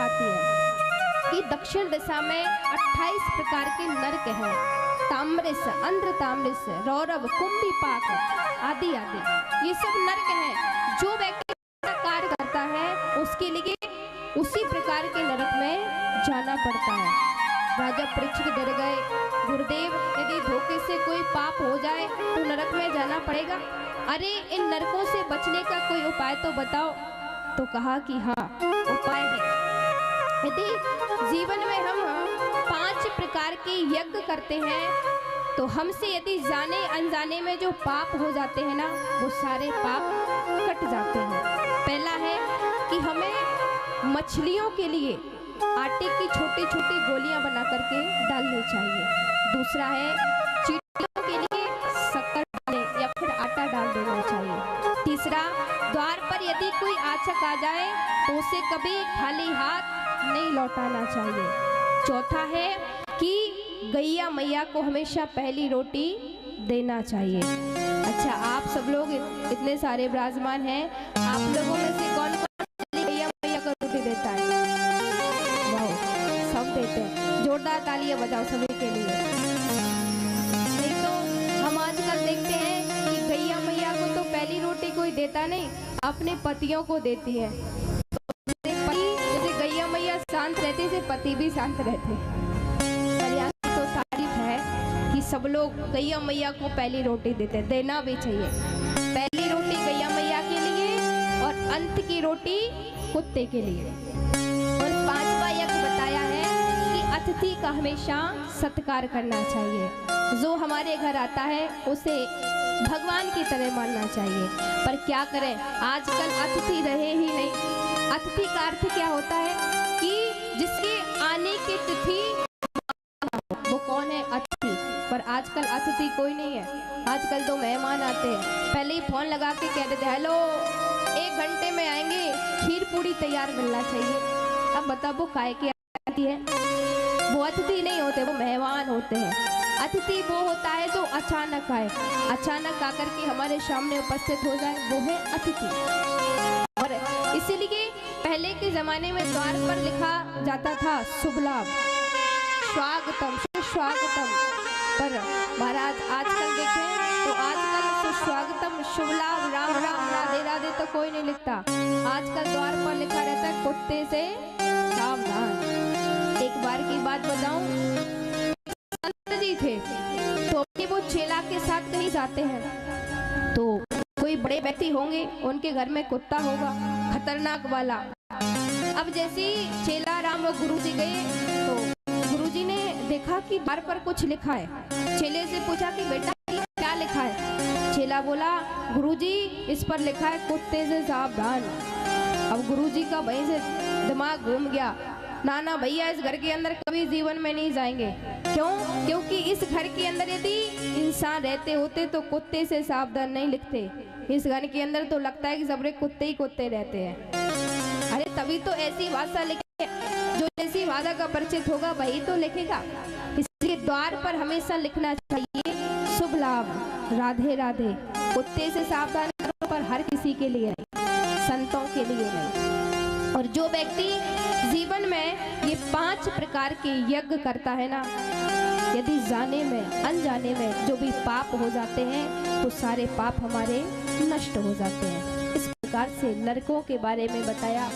बताती है कि दक्षिण दिशा में 28 प्रकार के नरक हैं। ताम्रस, अंध्र ताम्रस, रौरव, कुंभीपाक आदि आदि, ये सब नरक हैं। जो व्यक्ति कार्य करता है उसके लिए उसी प्रकार के नरक में जाना पड़ता है। राजा परीक्षित डर गए, गुरुदेव यदि धोखे से कोई पाप हो जाए तो नरक में जाना पड़ेगा। अरे इन नरकों से बचने का कोई उपाय तो बताओ। तो कहा कि हाँ उपाय है। यदि जीवन में हम 5 प्रकार के यज्ञ करते हैं तो हमसे यदि जाने अनजाने में जो पाप हो जाते हैं ना, वो सारे पाप कट जाते हैं। पहला है कि हमें मछलियों के लिए आटे की छोटी छोटी गोलियां बना करके डालनी चाहिए। दूसरा है चींटियों के लिए शक्कर डालें या फिर आटा डाल देना चाहिए। तीसरा, द्वार पर यदि कोई आचक आ जाए तो उसे कभी खाली हाथ नहीं लौटाना चाहिए। चौथा है कि गैया मैया को हमेशा पहली रोटी देना चाहिए। अच्छा, आप सब लोग इतने सारे विराजमान हैं, आप लोगों में से कौन कौन गैया मैया को रोटी देता है? वाह, सब देते हैं। जोरदार तालियां बजाओ सभी के लिए। नहीं तो हम आजकल देखते हैं कि गैया मैया को तो पहली रोटी कोई देता नहीं, अपने पतियों को देती है। जैसे गैया मैया शांत रहती से पति भी शांत रहते। तो तारीफ है कि सब लोग गैया मैया को पहली रोटी देते, देना भी चाहिए। पहली रोटी गैया मैया के लिए और अंत की रोटी कुत्ते के लिए। और 5वां यज्ञ बताया है कि अतिथि का हमेशा सत्कार करना चाहिए। जो हमारे घर आता है उसे भगवान की तरह मानना चाहिए। पर क्या करें, आजकल अतिथि रहे ही नहीं। अतिथि का अर्थ क्या होता है कि जिसके आने की तिथि वो कौन है? अतिथि। पर आजकल अतिथि कोई नहीं है। आजकल तो मेहमान आते हैं, पहले ही फोन लगा के कह देते हेलो 1 घंटे में आएंगे, खीर पूरी तैयार मिलना चाहिए। अब बताओ वो काय की आती है? वो अतिथि नहीं होते, वो मेहमान होते हैं। अतिथि वो होता है जो अचानक आए, अचानक आकर के हमारे सामने उपस्थित हो जाए, वो है अतिथि। और इसीलिए पहले के जमाने में द्वार पर लिखा जाता था शुभ लाभ, स्वागतम, सुस्वागतम। पर महाराज आजकल देखें तो आजकल सुस्वागतम, शुभ लाभ, राम राम, राधे राधे तो कोई नहीं लिखता। आजकल द्वार पर लिखा रहता है कुत्ते से सावधान। एक बार की बात बताऊं, संत जी थे तो वो चेला के साथ कहीं जाते हैं तो कोई बड़े व्यक्ति होंगे, उनके घर में कुत्ता होगा खतरनाक वाला। अब जैसे ही चेला राम और गुरुजी गए तो गुरुजी ने देखा कि द्वार पर कुछ लिखा है। चेले से पूछा कि बेटा क्या लिखा है? चेला बोला गुरुजी इस पर लिखा है कुत्ते से सावधान। अब गुरुजी का वहीं से दिमाग घूम गया, नाना भैया इस घर के अंदर कभी जीवन में नहीं जाएंगे। क्यों? क्योंकि इस घर के अंदर यदि इंसान रहते होते तो कुत्ते से सावधान नहीं लिखते। इस घर के अंदर तो लगता है कि सबरे कुत्ते ही कुत्ते रहते हैं। अरे तभी तो ऐसी भाषा लिखे, जो जैसी भाषा का परिचित होगा वही तो लिखेगा। इसलिए द्वार पर हमेशा लिखना चाहिए शुभ लाभ, राधे राधे। कुत्ते से सावधान करो, पर हर किसी के लिए नहीं, संतों के लिए नहीं। और जो व्यक्ति जीवन में ये 5 प्रकार के यज्ञ करता है ना, यदि जाने में अनजाने में जो भी पाप हो जाते हैं तो सारे पाप हमारे नष्ट हो जाते हैं। इस प्रकार से नरकों के बारे में बताया।